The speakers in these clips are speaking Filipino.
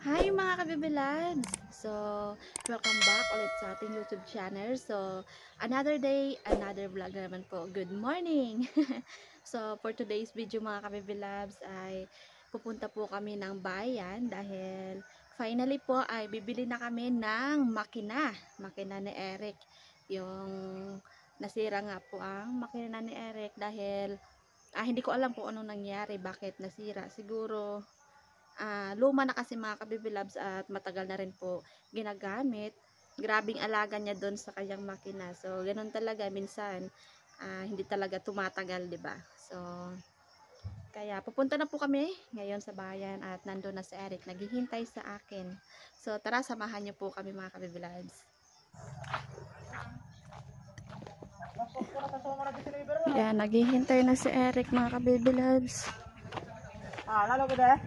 Hi mga kabibilads! So, welcome back ulit sa ating YouTube channel. So, another day, another vlog na naman po. Good morning! So, for today's video mga kabibilads ay pupunta po kami ng bayan dahil finally po ay bibili na kami ng makina. Makina ni Eric. Yung nasira nga po ang makina ni Eric dahil hindi ko alam kung anong nangyari, bakit nasira. Siguro luma na kasi mga kabibilabs at matagal na rin po ginagamit. Grabing alaga niya doon sa kanyang makina. So, ganun talaga minsan hindi talaga tumatagal, 'di ba? So, kaya pupunta na po kami ngayon sa bayan at nandoon na si Eric naghihintay sa akin. So, tara samahan niyo po kami mga kabibilabs. Kaya naghihintay na si Eric mga kabibilabs. Lalo ko deh.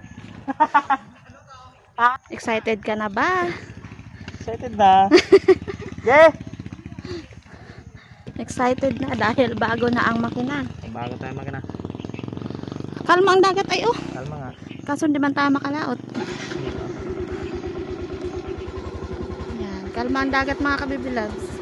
Excited ka na ba? Excited na. Yeah. Excited na dahil bago na ang makina. Bago tayo magana. Kalma ang dagat ay oh. Kalma nga. Kaso hindi man tayo makalaot. Yan, kalma ang dagat mga kabibilags.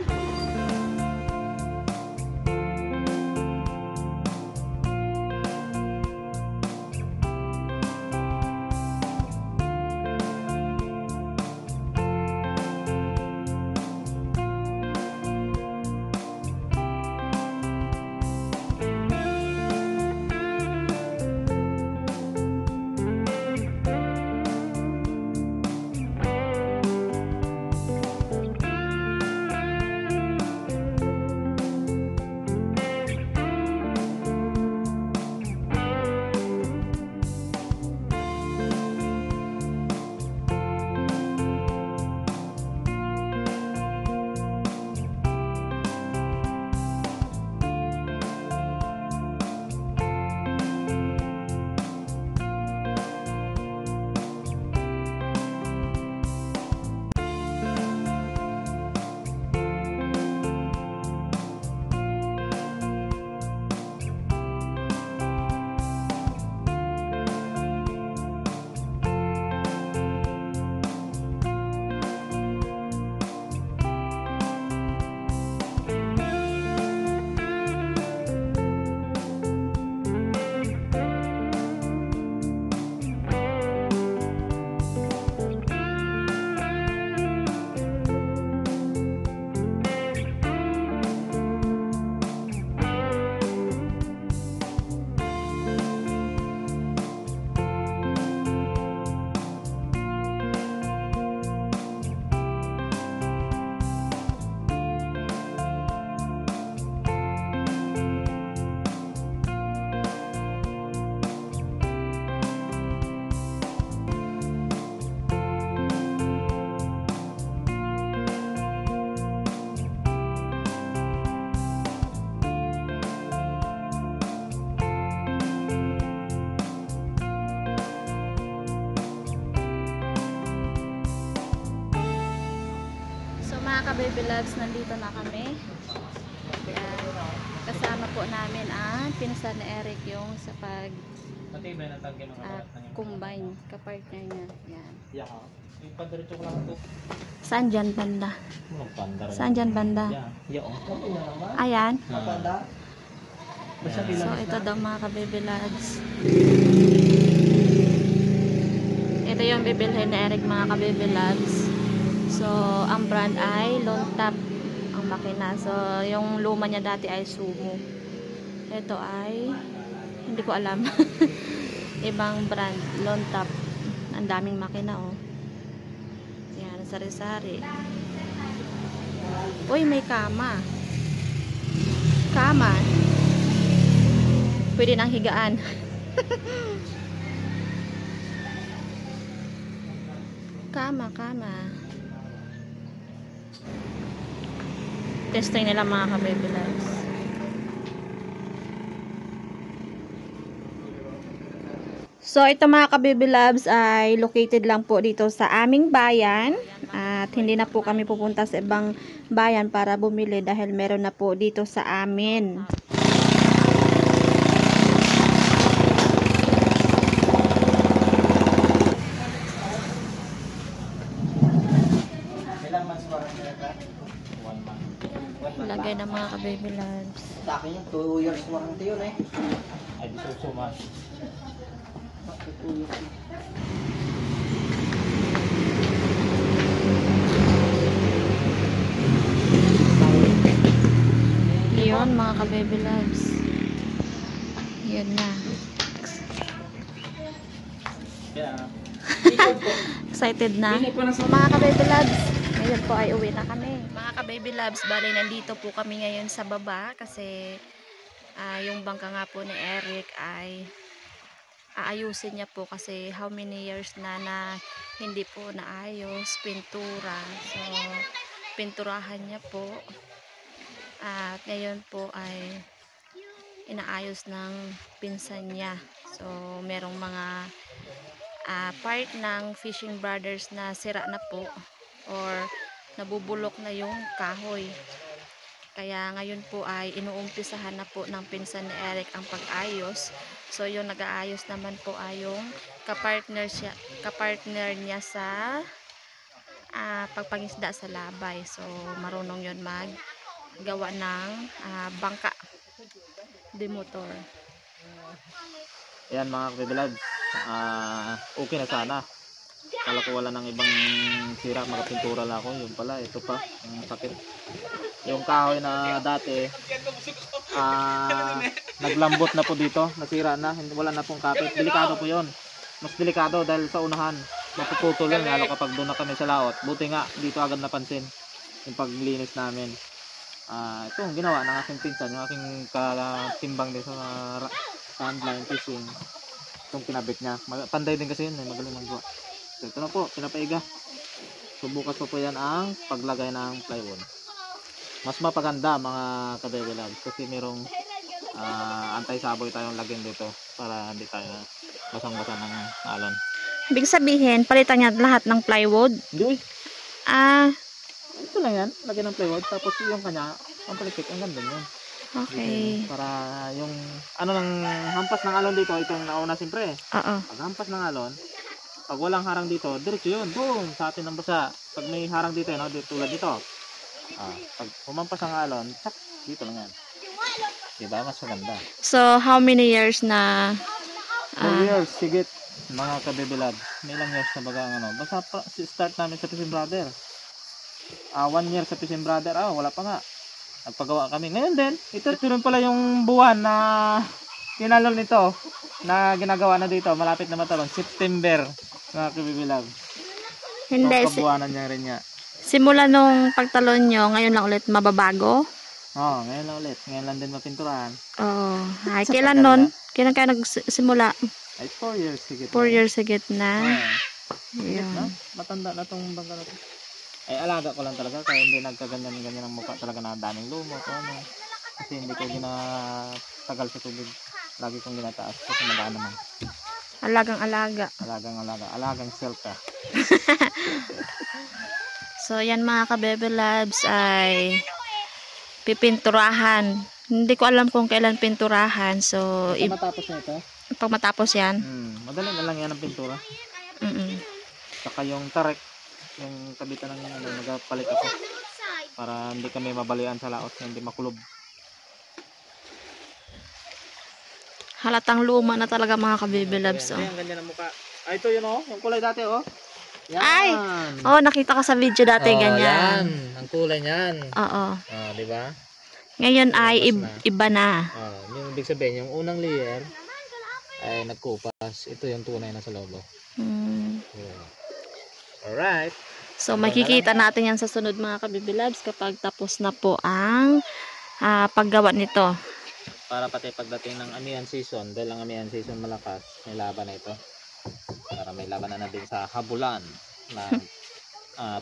Mga ka-baby loves, nandito na kami. Kasama po namin ang pinsan ni Eric yung sa combine kapartner niya. Yan. Saan dyan banda? Saan dyan banda? Ayan. So ito daw mga ka-baby loves. Ito yung bibilhin ni Eric mga ka-baby loves. So, ang brand ay Lontap ang makina. So, yung luma niya dati ay Sumo. Ito ay hindi ko alam. Ibang brand, Lontap. Ang daming makina oh. Yan, sari-sari. Uy, may kama. Kama. Pwede nang higaan. Kama. Testing nila mga ka-baby loves. So ito mga ka-baby loves ay located lang po dito sa aming bayan at hindi na po kami pupunta sa ibang bayan para bumili dahil meron na po dito sa amin. 1 month. Lagay ng mga ka-baby loves. Sa akin yung 2 years warranty yun eh. I deserve so much. 2 years. Yun, mga ka-baby loves. Yun na. Yeah. Excited na. Mga ka-baby loves, ngayon po ay uwi na kami. Mga ka-baby loves, bali nandito po kami ngayon sa baba kasi yung bangka nga po ni Eric ay aayusin niya po kasi how many years na hindi po naayos, pintura. So, pinturahan niya po. At ngayon po ay inaayos ng pinsan niya. So, merong mga part ng Fishing Brothers na sira na po or nabubulok na yung kahoy. Kaya ngayon po ay inuumpisahan na po ng pinsan ni Eric ang pag-ayos. So, yung nag-aayos naman po ay yung kapartner niya sa pagpangisda sa labay. So, marunong yun maggawa ng bangka de motor. Ayan mga kabibilad. Okay na sana. Kala ko wala nang ibang sira, makapintura lang ako. Yung pala, ito pa, yung sakit. Yung kahoy na dati, naglambot na po dito, nasira na, wala na pong kapit. Delikado po yun. Mas delikado dahil sa unahan, mapuputol yun, lalo kapag doon na kami sa laot. Buti nga, dito agad napansin yung paglinis namin. Ito yung ginawa ng aking pinsan, yung aking katimbang din sa handline fishing. Itong kinabit niya. Panday din kasi yun, magaling magawa. So ito na po, pinapaiga. So bukas pa po yan ang paglagay ng plywood. Mas mapaganda mga ka-baby loves kasi merong anti-saboy tayong lagyan dito para hindi tayo basang-basa ng alon. Ibig sabihin, palitan niya lahat ng plywood. Hindi, ito lang yan, lagyan ng plywood. Tapos yung kanya, ang palikpik, ang ganda yun. Okay. Para yung ano ng hampas ng alon dito, ito yung nauna siyempre. Oo. Pag hampas ng alon, pag walang harang dito, diretso yun. Boom! Sa atin ang basa. Pag may harang dito, no? Tulad dito. Pag humampas ang alon, tsak, dito lang yan. Diba? Mas maganda. So, how many years na 4 years, sigit. Mga kabibilad. May ilang years na baga ano. Basta start namin sa Fishing Brother. 1 year sa Fishing Brother. Wala pa nga. Nagpagawa kami. Ngayon din, ito rin pala yung buwan na tinalon nito na ginagawa na dito. Malapit na matalon. September. Mga kabibilad. hindi, Kabuwanan niya rin niya. simula nung pagtalon nyo, ngayon lang ulit mababago? Ngayon lang ulit. Ngayon lang din mapinturahan. Ay, kailan nun? Kailan kayo nagsimula? Ay, 4 years sigit. 4 years sa gitna. Sigit na. Yun. Matanda na tong bangka na to. Ay, alaga ko lang talaga. Kaya hindi nagkaganyan-ganyan ang mukha talaga na daming lumot. Kasi hindi ko ginatagal sa tubig. Lagi kong ginataas. Kasi madaan naman. Alagang-alaga. Alagang selka. So, yan mga ka-baby labs ay pipinturahan. Hindi ko alam kung kailan pinturahan. So, Matapos na ito. pag matapos yan. Madali na lang yan ang pintura. Saka yung tarek. Yung kabitan ng nagpalit ako. Para hindi kami mabalian sa laot. Hindi makulob. Halatang luma na talaga mga ka-baby loves. Ang ganyan ang mukha. Ito yun yung kulay dati Yan. Ay! Nakita ko sa video dati ganyan. Yan. Ang kulay niyan. Oo. Di ba? Ngayon ay iba na. Yung ibig sabihin, yung unang layer ay nagkupas. Ito yung tunay na sa loob. Alright. So, makikita natin yan sa sunod mga ka-baby loves kapag tapos na po ang paggawa nito. Para pati pagdating ng amihan season, dahil ang amihan season malakas, may laban na ito. Para may laban na din sa habulan na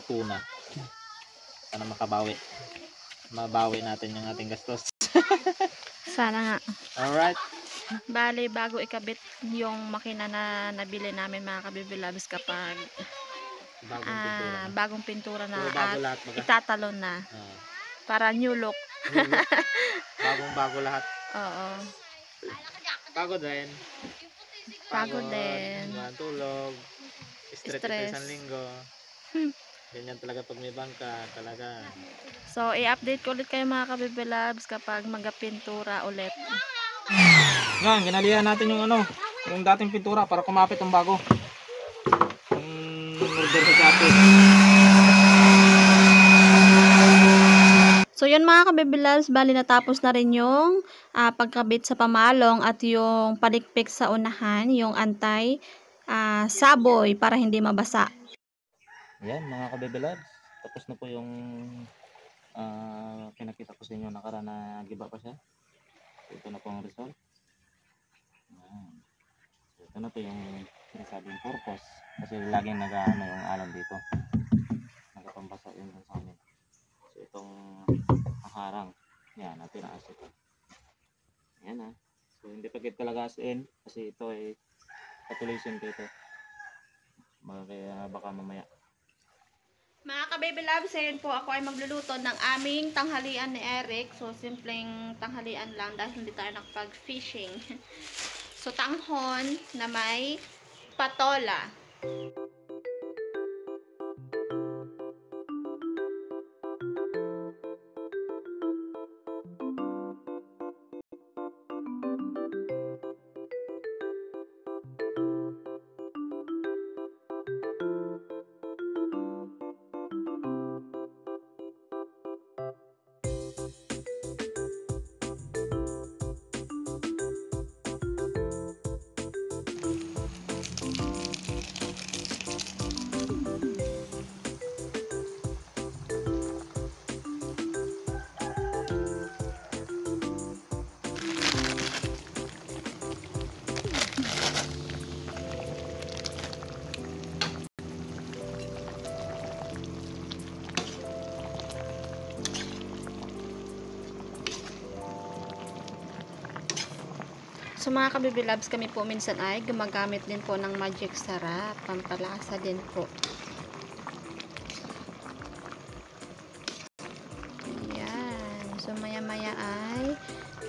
tuna. Sana makabawi. Mabawi natin yung ating gastos. Sana nga. Alright. Bale, bago ikabit yung makina na nabili namin mga ka-baby loves kapag bagong pintura na at itatalon na. Para new look. Bagong-bago lahat. Oo. Pagod din. Pagod din. Tulog. Stress. Isang linggo. Ganyan talaga pag may bangka, talaga. So, i-update ko ulit kayo mga ka-Bebe Loves kapag magapintura ulit. Yan, ginalihan natin yung ano, yung dating pintura para kumapit ang bago. Yung order sa Shopee. So, yun mga ka-Bebe Loves, bali natapos na rin yung pagkabit sa pamalong at yung palikpik sa unahan, yung saboy para hindi mabasa. Yan mga ka-Bebe Loves, tapos na po yung pinakita ko sa inyo nakaraan na giba pa siya. So, ito na po ang result. Yan. So, ito na po yung sinasabing purpose kasi laging nag-ano yung alam dito. Nagpapambasa yun sa amin. So itong harang, yan, natiraas ito. Yan ah. So hindi pa kita talaga as in kasi ito ay patuloysin ko ito. Kaya baka mamaya. Mga ka-Baby Loves, ayun po ako ay magluluto ng aming tanghalian ni Eric. So, simpleng tanghalian lang dahil hindi tayo nakapag-fishing. So, tanghon na may patola. So mga ka-Baby Loves, kami po minsan ay gumagamit din po ng Magic Sarap. Pampalasa din po. Ayan. So maya maya ay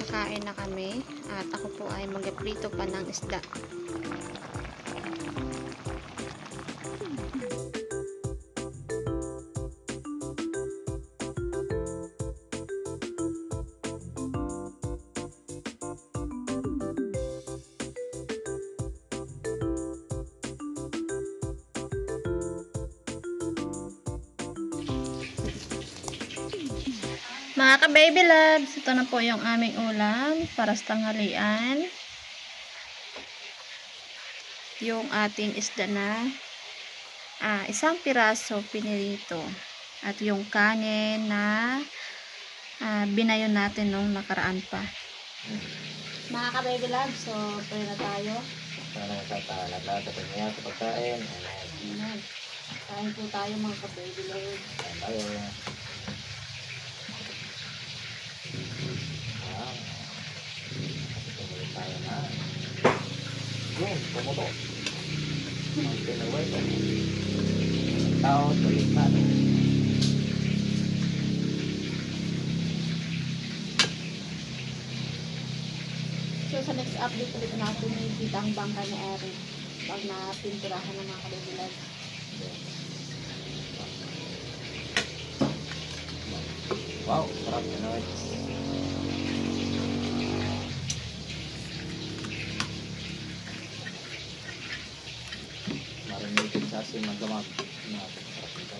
kakain na kami. At ako po ay mag-prito pa ng isda. Mga ka-Baby Loves, ito na po yung aming ulam para sa tanghalian. Yung ating isda na isang piraso pinirito. At yung kanin na binayon natin nung nakaraan pa. Mga ka-Baby Loves, so pray na tayo. Sana lahat sa niya sa pagkain. Amen. Kain po tayo mga ka-Baby Loves. Ayan tayo. Tumuloy tayo na. Yun, tumuto. Ang pinaway ko. Tao, baliktad. So sa next update ulit natin may kita ang bangka ni Eric pag napinturahan ng mga ka-Baby Loves. Wow, sarap na naman. Marinated sa asin ng gamag. Sarap nito.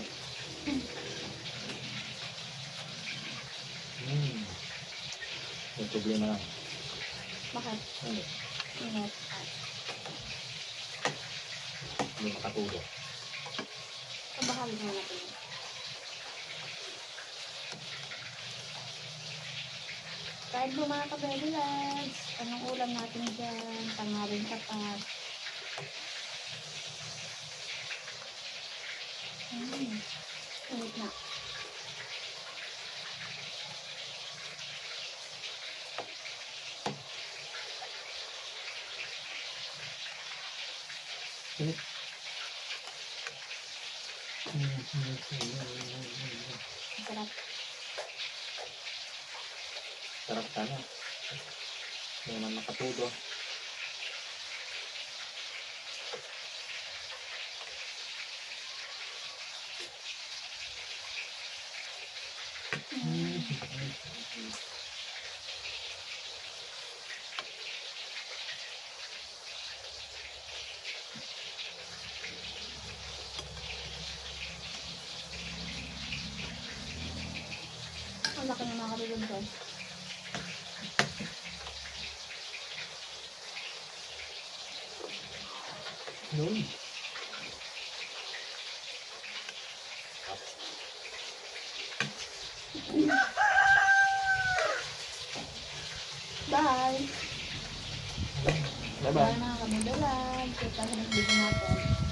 May problema lang. Bakit? Hindi. Ingat. Hindi makatulog. Kabahalin mo natin. Kahit po mga ka-Baby Loves, anong ulam natin dyan? Tanghaling tapat. Ingat na. Sarap. Sarap sana. Hindi naman makatulog. Yun. Bye! Bye-bye. Bye mga kamudalan. Kita sa next video natin.